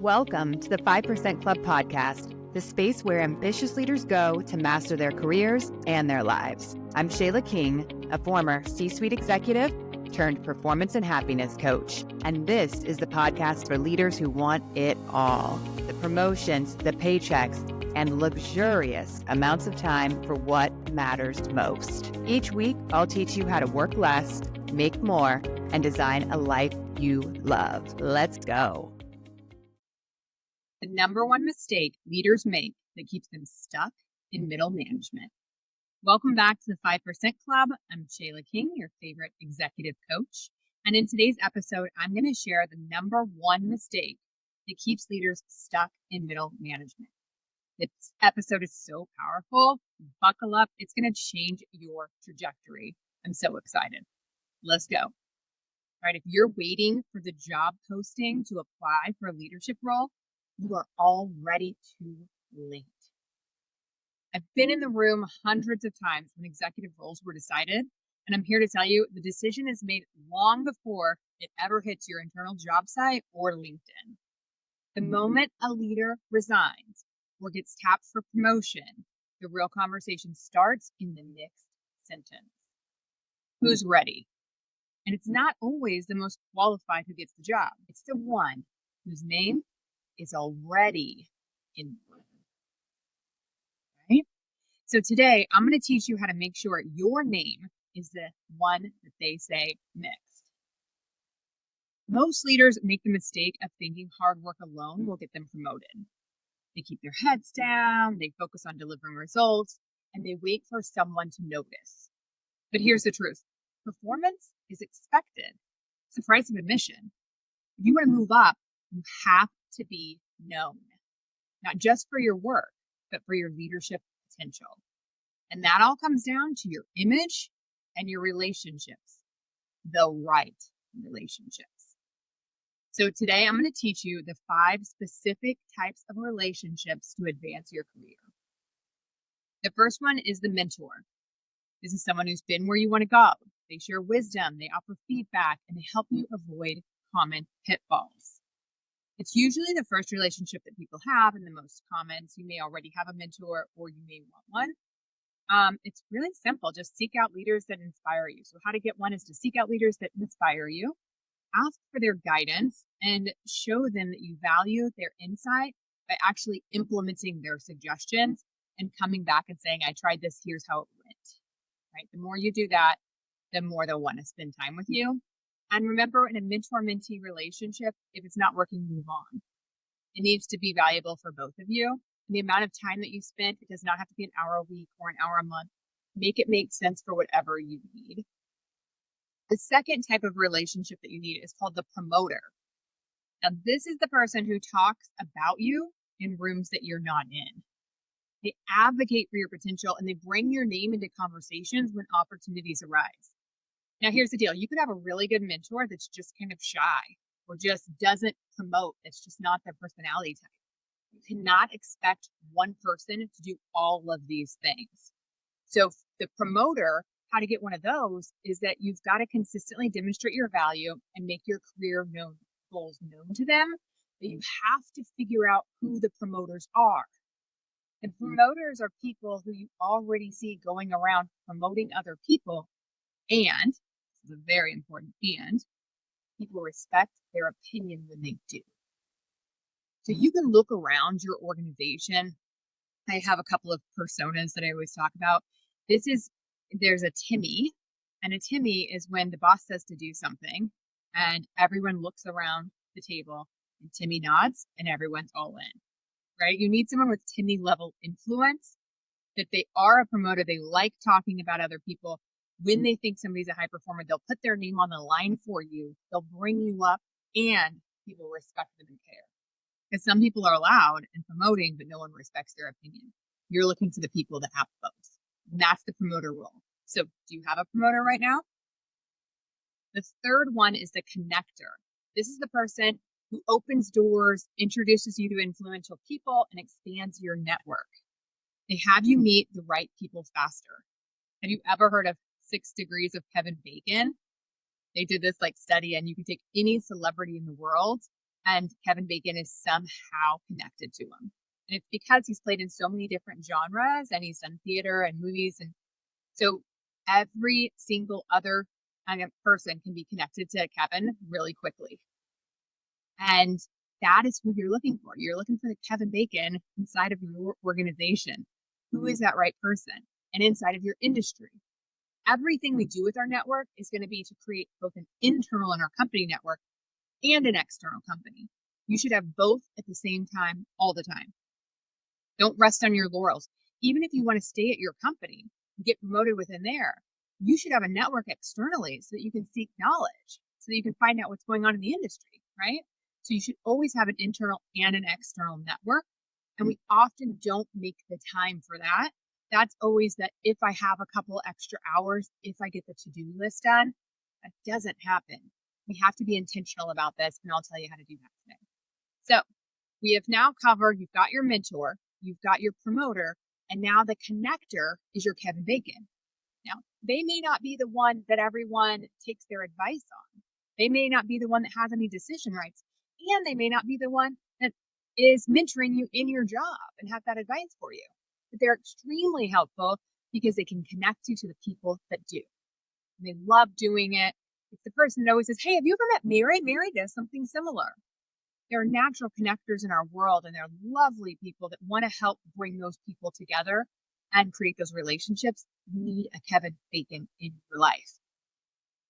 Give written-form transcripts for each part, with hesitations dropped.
Welcome to the 5% Club podcast, the space where ambitious leaders go to master their careers and their lives. I'm ShaylaMKing, a former C-suite executive turned performance and happiness coach. And this is the podcast for leaders who want it all. The promotions, the paychecks, and luxurious amounts of time for what matters most. Each week, I'll teach you how to work less, make more, and design a life you love. Let's go. The number one mistake leaders make that keeps them stuck in middle management. Welcome back to the 5% Club. I'm ShaylaMKing, your favorite executive coach. And in today's episode, I'm going to share the number one mistake that keeps leaders stuck in middle management. This episode is so powerful. Buckle up. It's going to change your trajectory. I'm so excited. Let's go. All right. If you're waiting for the job posting to apply for a leadership role, you are already too late. I've been in the room hundreds of times when executive roles were decided, and I'm here to tell you the decision is made long before it ever hits your internal job site or LinkedIn. The moment a leader resigns or gets tapped for promotion, the real conversation starts in the next sentence. Who's ready? And it's not always the most qualified who gets the job. It's the one whose name is already in the room, right? So today, I'm going to teach you how to make sure your name is the one that they say next. Most leaders make the mistake of thinking hard work alone will get them promoted. They keep their heads down, they focus on delivering results, and they wait for someone to notice. But here's the truth. Performance is expected. It's the price of admission. If you want to move up, you have to be known, not just for your work, but for your leadership potential. And that all comes down to your image and your relationships, the right relationships. So today I'm going to teach you the 5 specific types of relationships to advance your career. The first one is the mentor. This is someone who's been where you want to go. They share wisdom, they offer feedback, and they help you avoid common pitfalls. It's usually the first relationship that people have and the most common. So you may already have a mentor or you may want one. It's really simple. Just seek out leaders that inspire you. So how to get one is to seek out leaders that inspire you, ask for their guidance, and show them that you value their insight by actually implementing their suggestions and coming back and saying, I tried this, here's how it went. Right? The more you do that, the more they'll want to spend time with you. And remember, in a mentor-mentee relationship, if it's not working, move on. It needs to be valuable for both of you. And the amount of time that you spend, it does not have to be an hour a week or an hour a month. Make it make sense for whatever you need. The second type of relationship that you need is called the promoter. Now, this is the person who talks about you in rooms that you're not in. They advocate for your potential and they bring your name into conversations when opportunities arise. Now, here's the deal. You could have a really good mentor that's just kind of shy or just doesn't promote. It's just not their personality type. You cannot expect one person to do all of these things. So the promoter, how to get one of those is that you've got to consistently demonstrate your value and make your career goals known to them. But you have to figure out who the promoters are. The promoters are people who you already see going around promoting other people. And this is a very important and people respect their opinion when they do. So you can look around your organization. I have a couple of personas that I always talk about. There's a Timmy, and a Timmy is when the boss says to do something and everyone looks around the table and Timmy nods and everyone's all in, right? You need someone with Timmy level influence, that they are a promoter. They like talking about other people. When they think somebody's a high performer, they'll put their name on the line for you. They'll bring you up and people respect them and care. Because some people are loud and promoting, but no one respects their opinion. You're looking to the people that have both. And that's the promoter role. So do you have a promoter right now? The third one is the connector. This is the person who opens doors, introduces you to influential people, and expands your network. They have you meet the right people faster. Have you ever heard of 6 Degrees of Kevin Bacon? They did this study, and you can take any celebrity in the world and Kevin Bacon is somehow connected to him. And it's because he's played in so many different genres and he's done theater and movies. And so every single other kind of person can be connected to Kevin really quickly. And that is who you're looking for. You're looking for the Kevin Bacon inside of your organization. Who is that right person? And inside of your industry. Everything we do with our network is going to be to create both an internal in our company network and an external company. You should have both at the same time, all the time. Don't rest on your laurels. Even if you want to stay at your company, get promoted within there, you should have a network externally so that you can seek knowledge, so that you can find out what's going on in the industry, right? So you should always have an internal and an external network. And we often don't make the time for that. That's always that if I have a couple extra hours, if I get the to-do list done, that doesn't happen. We have to be intentional about this, and I'll tell you how to do that today. So we have now covered, you've got your mentor, you've got your promoter, and now the connector is your Kevin Bacon. Now, they may not be the one that everyone takes their advice on. They may not be the one that has any decision rights, and they may not be the one that is mentoring you in your job and have that advice for you. But they're extremely helpful because they can connect you to the people that do. And they love doing it. It's the person that always says, hey, have you ever met Mary? Mary does something similar. There are natural connectors in our world, and they're lovely people that want to help bring those people together and create those relationships. You need a Kevin Bacon in your life.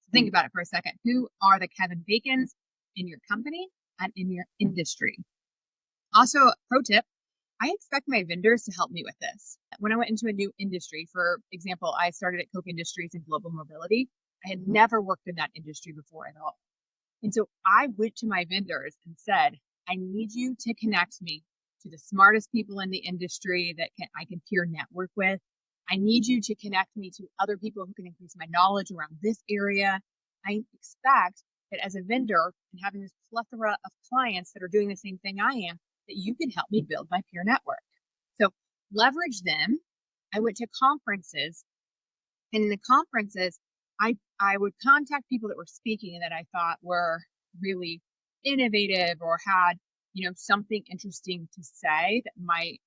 So think about it for a second. Who are the Kevin Bacons in your company and in your industry? Also, pro tip, I expect my vendors to help me with this. When I went into a new industry, for example, I started at Coke Industries in global mobility. I had never worked in that industry before at all. And so I went to my vendors and said, I need you to connect me to the smartest people in the industry that I can peer network with. I need you to connect me to other people who can increase my knowledge around this area. I expect that as a vendor and having this plethora of clients that are doing the same thing I am, that you can help me build my peer network. So leverage them. I went to conferences, and in the conferences, I would contact people that were speaking and that I thought were really innovative or had, something interesting to say that might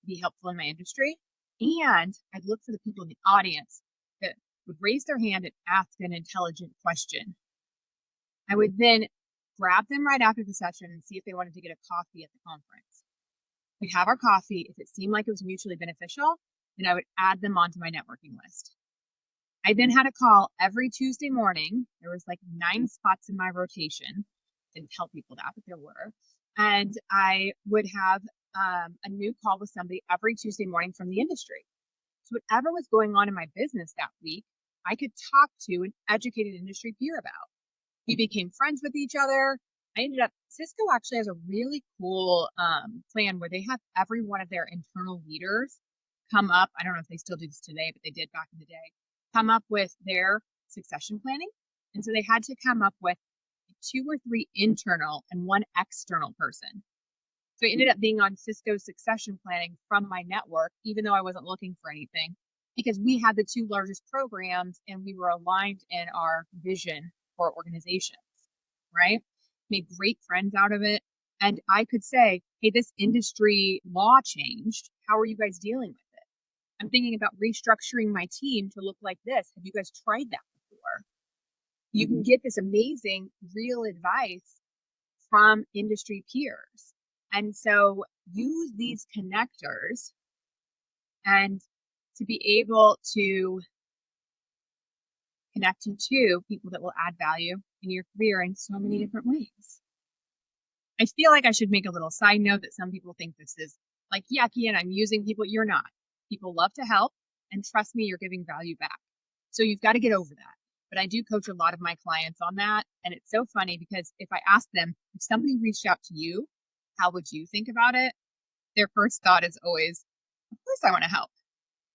be helpful in my industry. And I'd look for the people in the audience that would raise their hand and ask an intelligent question. I would then grab them right after the session and see if they wanted to get a coffee at the conference. We'd have our coffee. If it seemed like it was mutually beneficial, then I would add them onto my networking list. I then had a call every Tuesday morning. There was like 9 spots in my rotation. Didn't tell people that, but there were. And I would have a new call with somebody every Tuesday morning from the industry. So whatever was going on in my business that week, I could talk to an educated industry peer about. We became friends with each other. Cisco actually has a really cool plan where they have every one of their internal leaders come up. I don't know if they still do this today, but they did back in the day. Come up with their succession planning. And so they had to come up with 2 or 3 internal and 1 external person. So it ended up being on Cisco's succession planning from my network, even though I wasn't looking for anything, because we had the 2 largest programs and we were aligned in our vision for organizations, right? Made great friends out of it. And I could say, hey, this industry law changed. How are you guys dealing with it? I'm thinking about restructuring my team to look like this. Have you guys tried that before? You can get this amazing real advice from industry peers. And so use these connectors and to be able to connect you to people that will add value in your career in so many different ways. I feel like I should make a little side note that some people think this is like yucky and I'm using people. You're not. People love to help, and trust me, you're giving value back. So you've got to get over that. But I do coach a lot of my clients on that. And it's so funny because if I ask them, if somebody reached out to you, how would you think about it? Their first thought is always, of course I want to help.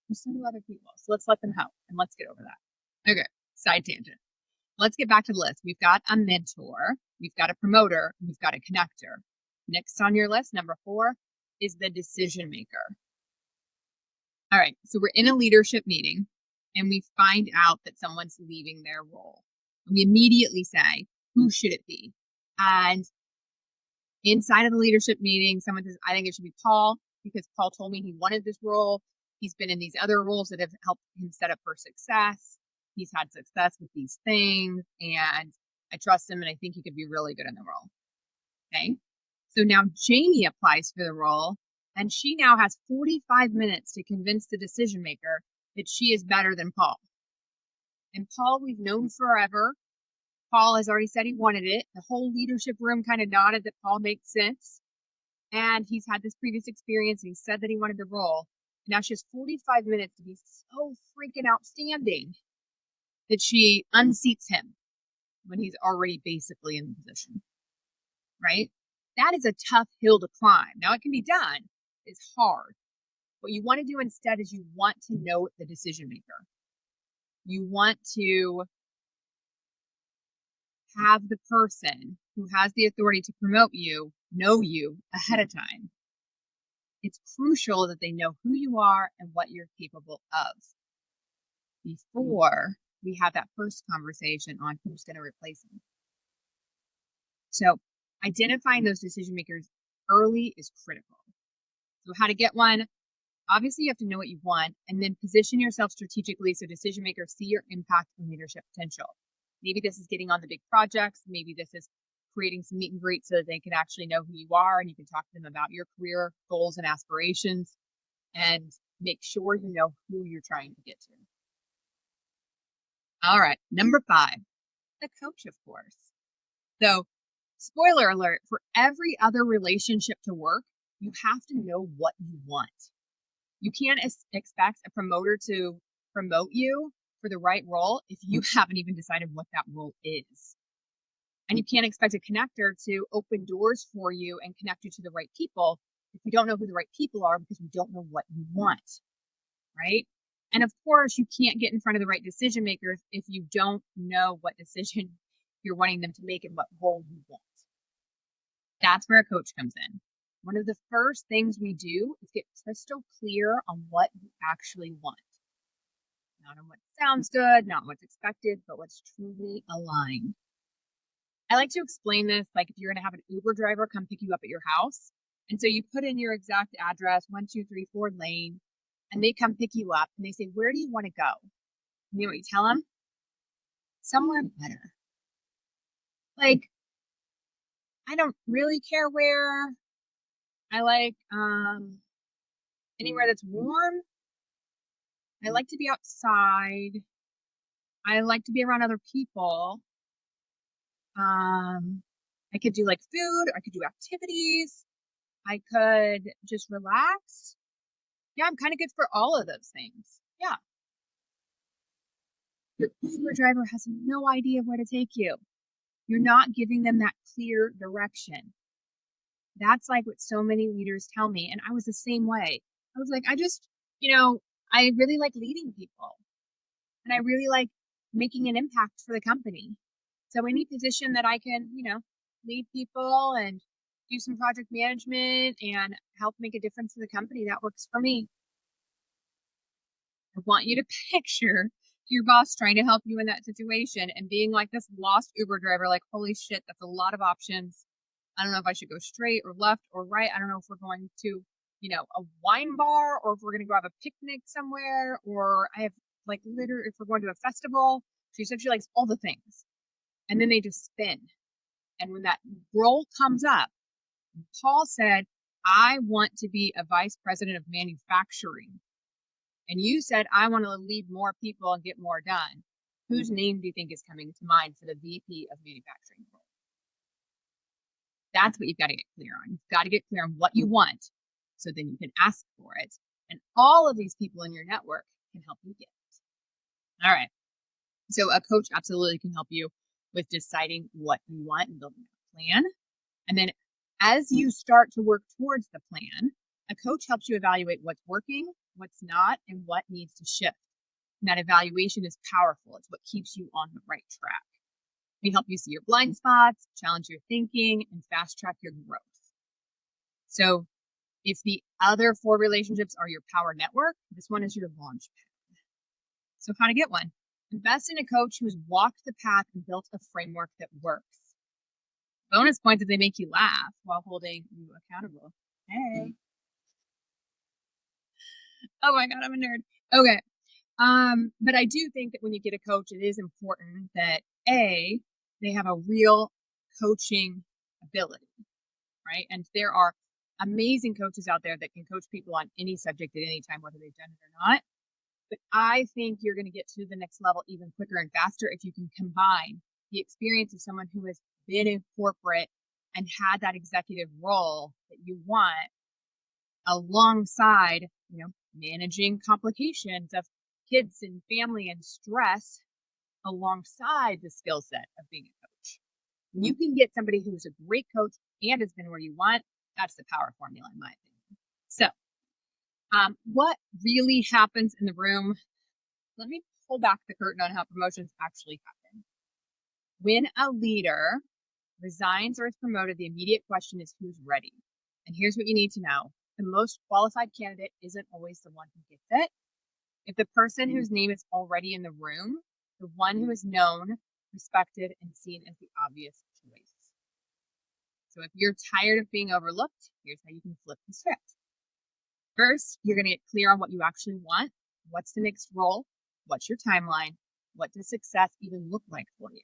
I'm so do other people. So let's let them help and let's get over that. Okay, side tangent. Let's get back to the list. We've got a mentor, we've got a promoter, we've got a connector. Next on your list, number 4, is the decision maker. All right, so we're in a leadership meeting and we find out that someone's leaving their role. And we immediately say, who should it be? And inside of the leadership meeting, someone says, I think it should be Paul because Paul told me he wanted this role. He's been in these other roles that have helped him set up for success. He's had success with these things, and I trust him, and I think he could be really good in the role. Okay. So now Jamie applies for the role, and she now has 45 minutes to convince the decision maker that she is better than Paul. And Paul, we've known forever. Paul has already said he wanted it. The whole leadership room kind of nodded that Paul makes sense. And he's had this previous experience, and he said that he wanted the role. And now she has 45 minutes to be so freaking outstanding that she unseats him when he's already basically in the position, right? That is a tough hill to climb. Now, it can be done. It's hard. What you want to do instead is you want to know the decision maker. You want to have the person who has the authority to promote you know you ahead of time. It's crucial that they know who you are and what you're capable of before we have that first conversation on who's going to replace them. So identifying those decision makers early is critical. So how to get one? Obviously, you have to know what you want and then position yourself strategically so decision makers see your impact and leadership potential. Maybe this is getting on the big projects. Maybe this is creating some meet and greet so that they can actually know who you are and you can talk to them about your career goals and aspirations and make sure you know who you're trying to get to. All right, number 5, the coach, of course. So, spoiler alert, for every other relationship to work, you have to know what you want. You can't expect a promoter to promote you for the right role if you haven't even decided what that role is. And you can't expect a connector to open doors for you and connect you to the right people if you don't know who the right people are because we don't know what you want, right? And of course, you can't get in front of the right decision makers if you don't know what decision you're wanting them to make and what role you want. That's where a coach comes in. One of the first things we do is get crystal clear on what you actually want. Not on what sounds good, not what's expected, but what's truly aligned. I like to explain this like if you're going to have an Uber driver come pick you up at your house. And so you put in your exact address, 1234 Lane, and they come pick you up and they say, where do you want to go? And you know what you tell them? Somewhere better. Like, I don't really care where. I like anywhere that's warm. I like to be outside. I like to be around other people. I could do like food. I could do activities. I could just relax. Yeah, I'm kind of good for all of those things. Yeah. Your Uber driver has no idea where to take you. You're not giving them that clear direction. That's like what so many leaders tell me. And I was the same way. I was like, I really like leading people. And I really like making an impact for the company. So any position that I can, lead people and do some project management and help make a difference in the company, that works for me. I want you to picture your boss trying to help you in that situation and being like this lost Uber driver, like, holy shit, that's a lot of options. I don't know if I should go straight or left or right. I don't know if we're going to, a wine bar or if we're going to go have a picnic somewhere or I have like literally if we're going to a festival. She said she likes all the things. And then they just spin. And when that role comes up, Paul said, I want to be a vice president of manufacturing. And you said, I want to lead more people and get more done. Whose name do you think is coming to mind for the VP of manufacturing role? That's what you've got to get clear on. You've got to get clear on what you want so then you can ask for it. And all of these people in your network can help you get it. All right. So a coach absolutely can help you with deciding what you want and building a plan. And then as you start to work towards the plan, a coach helps you evaluate what's working, what's not, and what needs to shift. And that evaluation is powerful. It's what keeps you on the right track. We help you see your blind spots, challenge your thinking, and fast track your growth. So if the other 4 relationships are your power network, this one is your launch pad. So how to get one? Invest in a coach who's walked the path and built a framework that works. Bonus points if they make you laugh while holding you accountable. Hey. Oh my God, I'm a nerd. Okay. But I do think that when you get a coach, it is important that they have a real coaching ability, right? And there are amazing coaches out there that can coach people on any subject at any time, whether they've done it or not. But I think you're going to get to the next level even quicker and faster if you can combine the experience of someone who has been in corporate and had that executive role that you want alongside, managing complications of kids and family and stress alongside the skill set of being a coach. When you can get somebody who's a great coach and has been where you want, that's the power formula in my opinion. So, what really happens in the room? Let me pull back the curtain on how promotions actually happen. When a leader resigns or is promoted, the immediate question is who's ready? And here's what you need to know. The most qualified candidate isn't always the one who gets it. If the person whose name is already in the room, the one who is known, respected, and seen as the obvious choice. So if you're tired of being overlooked, here's how you can flip the script. First, you're going to get clear on what you actually want. What's the next role? What's your timeline? What does success even look like for you?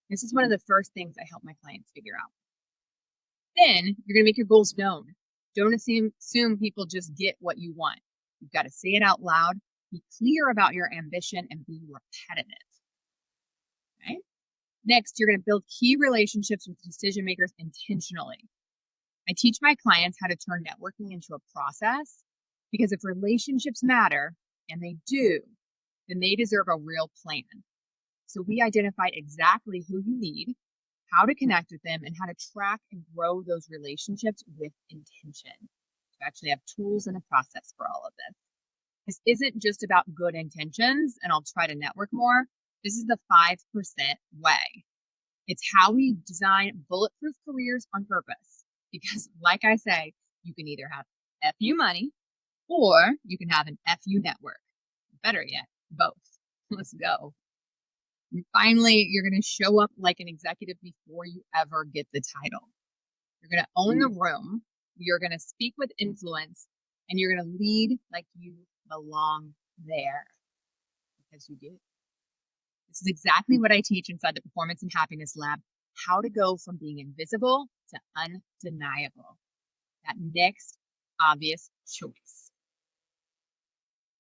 This is one of the first things I help my clients figure out. Then you're going to make your goals known. Don't assume people just get what you want. You've got to say it out loud, be clear about your ambition, and be repetitive. Okay? Next, you're going to build key relationships with decision makers intentionally. I teach my clients how to turn networking into a process because if relationships matter, and they do, then they deserve a real plan. So we identified exactly who you need, how to connect with them, and how to track and grow those relationships with intention. So actually have tools and a process for all of this. This isn't just about good intentions and I'll try to network more. This is the 5% way. It's how we design bulletproof careers on purpose. Because like I say, you can either have FU money or you can have an FU network. Better yet, both. Let's go. And finally, you're going to show up like an executive before you ever get the title. You're going to own the room. You're going to speak with influence, and you're going to lead like you belong there because you do. This is exactly what I teach inside the Performance and Happiness Lab, how to go from being invisible to undeniable. That next obvious choice.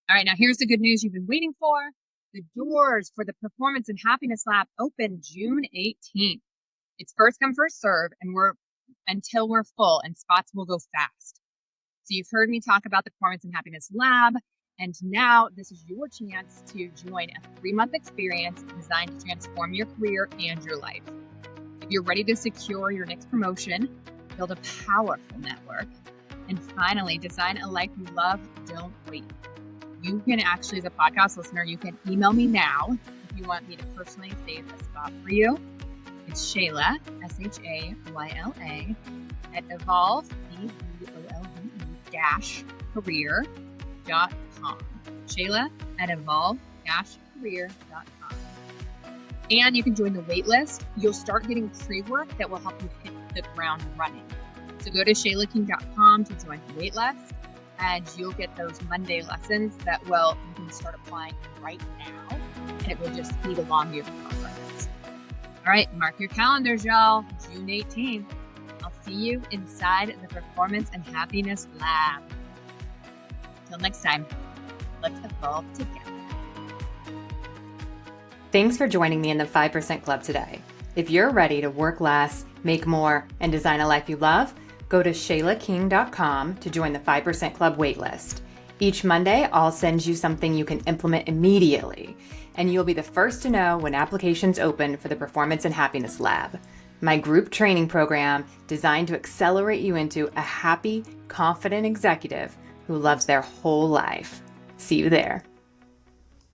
All right, now here's the good news you've been waiting for. The doors for the Performance and Happiness Lab open June 18th. It's first come, first serve, and until we're full, and spots will go fast. So you've heard me talk about the Performance and Happiness Lab, and now this is your chance to join a 3-month experience designed to transform your career and your life. If you're ready to secure your next promotion, build a powerful network, and finally design a life you love, don't wait. You can actually, as a podcast listener, you can email me now if you want me to personally save a spot for you. It's Shayla, ShayLA, at evolve, career.com. Shayla at evolve-career.com. And you can join the waitlist. You'll start getting pre-work that will help you hit the ground running. So go to ShaylaKing.com to join the waitlist. And you'll get those Monday lessons that you can start applying right now, and it will just speed along your progress. All right, mark your calendars, y'all. June 18th. I'll see you inside the Performance and Happiness Lab. Till next time, let's evolve together. Thanks for joining me in the 5% Club today. If you're ready to work less, make more, and design a life you love, go to ShaylaKing.com to join the 5% Club waitlist. Each Monday, I'll send you something you can implement immediately, and you'll be the first to know when applications open for the Performance and Happiness Lab, my group training program designed to accelerate you into a happy, confident executive who loves their whole life. See you there.